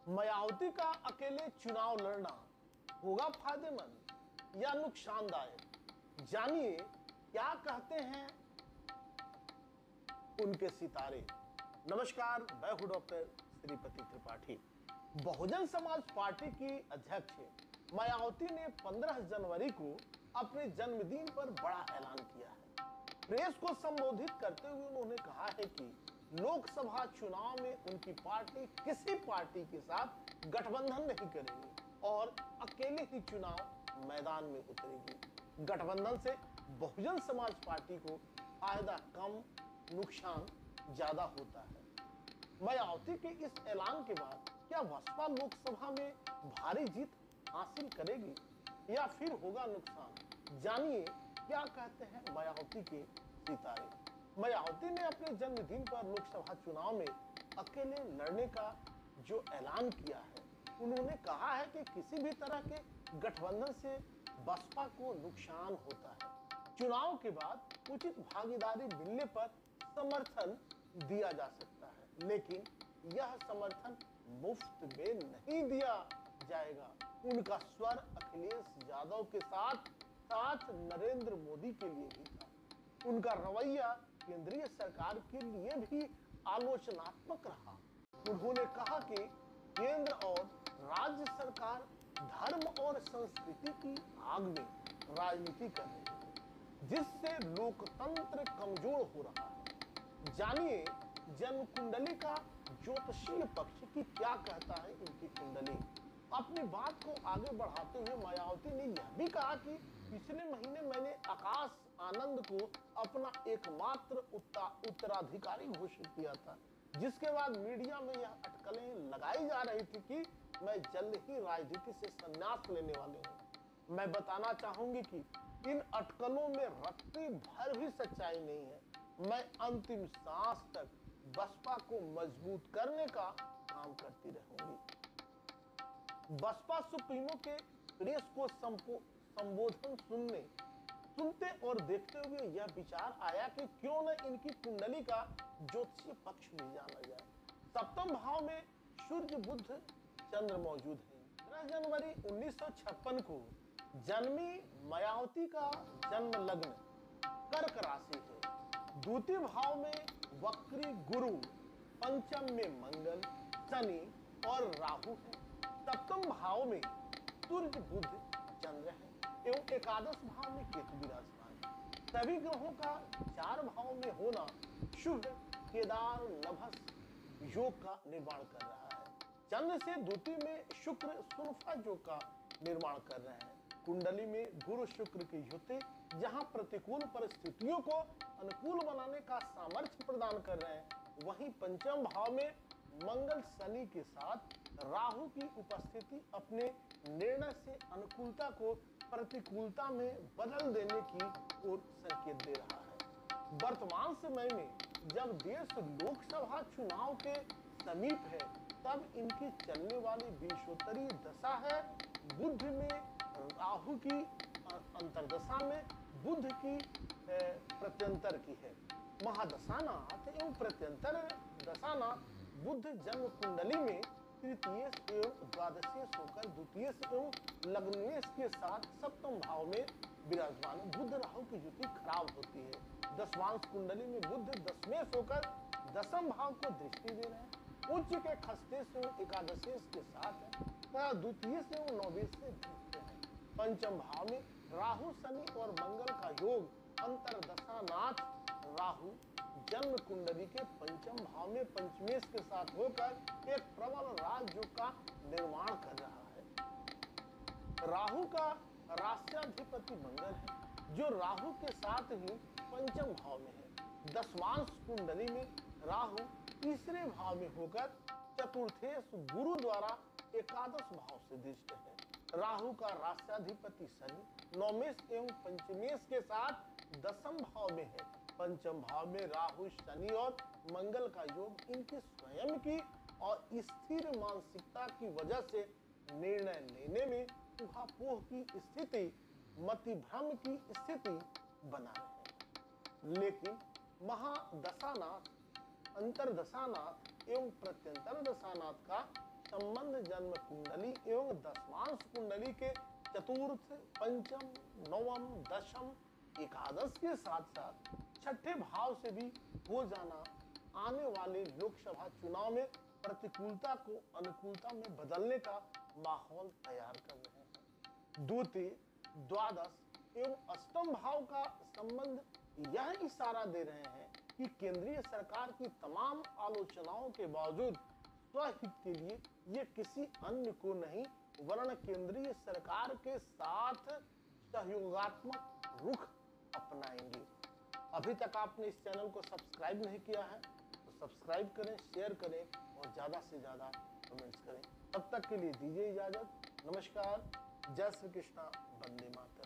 मायावती का अकेले चुनाव लड़ना होगा फायदेमंद या नुकसानदायक? जानिए क्या कहते हैं उनके सितारे। नमस्कार, मैं हूं डॉक्टर श्रीपति त्रिपाठी। बहुजन समाज पार्टी की अध्यक्ष मायावती ने 15 जनवरी को अपने जन्मदिन पर बड़ा ऐलान किया है। प्रेस को संबोधित करते हुए उन्होंने कहा है कि लोकसभा चुनाव में उनकी पार्टी किसी पार्टी के साथ गठबंधन नहीं करेगी और अकेले ही चुनाव मैदान में उतरेगी। गठबंधन से बहुजन समाज पार्टी को फायदा कम, नुकसान ज्यादा होता है। मायावती के इस ऐलान के बाद क्या बसपा लोकसभा में भारी जीत हासिल करेगी या फिर होगा नुकसान? जानिए क्या कहते हैं मायावती के सितारे। मायावती ने अपने जन्मदिन पर लोकसभा चुनाव में अकेले लड़ने का जो ऐलान किया है, उन्होंने कहा है कि किसी भी तरह के गठबंधन से बसपा को नुकसान होता है। चुनाव के बाद उचित भागीदारी मिलने पर समर्थन दिया जा सकता है, लेकिन यह समर्थन मुफ्त में नहीं दिया जाएगा। उनका स्वर अखिलेश यादव के साथ साथ नरेंद्र मोदी के लिए भी था। उनका रवैया केंद्रीय सरकार के लिए भी आलोचनात्मक रहा। उन्होंने कहा कि केंद्र और राज्य सरकार धर्म और संस्कृति की आग में राजनीति कर रही है, जिससे लोकतंत्र कमजोर हो रहा है। जानिए जन्म कुंडली का ज्योतिषीय पक्ष की क्या कहता है इनकी कुंडली। अपनी बात को आगे बढ़ाते हुए मायावती ने यह भी कहा कि पिछले महीने मैंने आकाश आनंद को अपना एकमात्र उत्तराधिकारी घोषित किया था, जिसके बाद मीडिया में यह अटकलें लगाई जा रही थी कि मैं जल्द ही राजनीति से संन्यास लेने वाले हूं। मैं बताना चाहूंगी कि इन अटकलों में रत्ती भर भी सच्चाई नहीं है। मैं अंतिम सांस तक बसपा को मजबूत करने का काम करती रहूंगी। बसपा सुप्रीमो के प्रेस को संबोधन सुनते और देखते हुए यह विचार आया कि क्यों न इनकी कुंडली का ज्योतिषीय पक्ष भी जाना जाए। सप्तम भाव में सूर्य, बुध, चंद्र मौजूद है। 15 जनवरी 1956 को जन्मी मायावती का जन्म लग्न कर्क राशि है। द्वितीय भाव में वक्री गुरु, पंचम में मंगल, शनि और राहु है। सप्तम भाव में सूर्य, बुध, चंद्र है एवं एकादश भाव में केतु विराजमान है। सभी ग्रहों का 4 भाव में होना शुभ केदार नभस योग का निर्माण कर रहा है। चंद्र से द्वितीय में शुक्र सुनफा योग का निर्माण कर रहे हैं। कुंडली में गुरु शुक्र की युति जहां प्रतिकूल परिस्थितियों को अनुकूल बनाने का सामर्थ्य प्रदान कर रहे हैं, वहीं पंचम भाव में मंगल शनि के साथ राहु की उपस्थिति अपने निर्णय से अनुकूलता को प्रतिकूलता में बदल देने की ओर संकेत दे रहा है। वर्तमान समय में जब देश लोकसभा चुनाव के समीप है, तब इनकी चलने वाली विंशोत्तरी दशा है। बुध में राहु की अंतरदशा में बुध की प्रत्यंतर की है। महादशानाथ एवं प्रत्यंतर दशानाथ बुध जन्म कुंडली में तृतीय एवं द्वादशीय होकर द्वितीय एवं लग्नेश के साथ सप्तम भाव में विराजमान। बुध राहु की युति खराब होती है। दशमांश कुंडली में बुध दशमेश होकर दशम भाव को दृष्टि दे रहे हैं। उच्च के खस्तेश एवं एकादशेश के साथ है, द्वितीय एवं नौवेश से दृष्टि है। पंचम भाव में राहु, शनि और मंगल का योग अंतरदशानाथ राहु जन्म कुंडली के पंचम भाव में पंचमेश के साथ होकर एक प्रबल राजयोग का निर्माण कर रहा है। राहु का राष्ट्राधिपति मंगल है, जो राहु के साथ ही पंचम भाव में है। दशमांश कुंडली में राहु तीसरे भाव में होकर चतुर्थेश गुरु द्वारा एकादश भाव से दृष्ट है। राहु का राष्ट्राधिपति शनि नौमेश एवं पंचमेश के साथ दशम भाव में है। पंचम भाव में राहु, शनि और मंगल का योग इनकी स्वयं की और स्थिर मानसिकता की वजह से निर्णय लेने में ऊहापोह की स्थिति, मतिभ्रम की स्थिति बना रहे। लेकिन महादशानाथ, अंतरदशानाथ एवं प्रत्यंतर दशानाथ का संबंध जन्म कुंडली एवं दशमांश कुंडली के चतुर्थ, पंचम, नवम, दशम, एकादश के साथ साथ छठे भाव से भी हो जाना आने वाले लोकसभा चुनाव में प्रतिकूलता को अनुकूलता में बदलने का माहौल तैयार कर रहे हैं। द्वितीय, द्वादश एवं अष्टम भाव का संबंध यह इशारा दे रहे हैं कि केंद्रीय सरकार की तमाम आलोचनाओं के बावजूद स्वहित के लिए ये किसी अन्य को नहीं वरन केंद्रीय सरकार के साथ सहयोगात्मक रुख अपनाएंगे। अभी तक आपने इस चैनल को सब्सक्राइब नहीं किया है तो सब्सक्राइब करें, शेयर करें और ज्यादा से ज्यादा कमेंट्स करें। तब तक के लिए दीजिए इजाजत। नमस्कार, जय श्री कृष्णा, वंदे मातरम।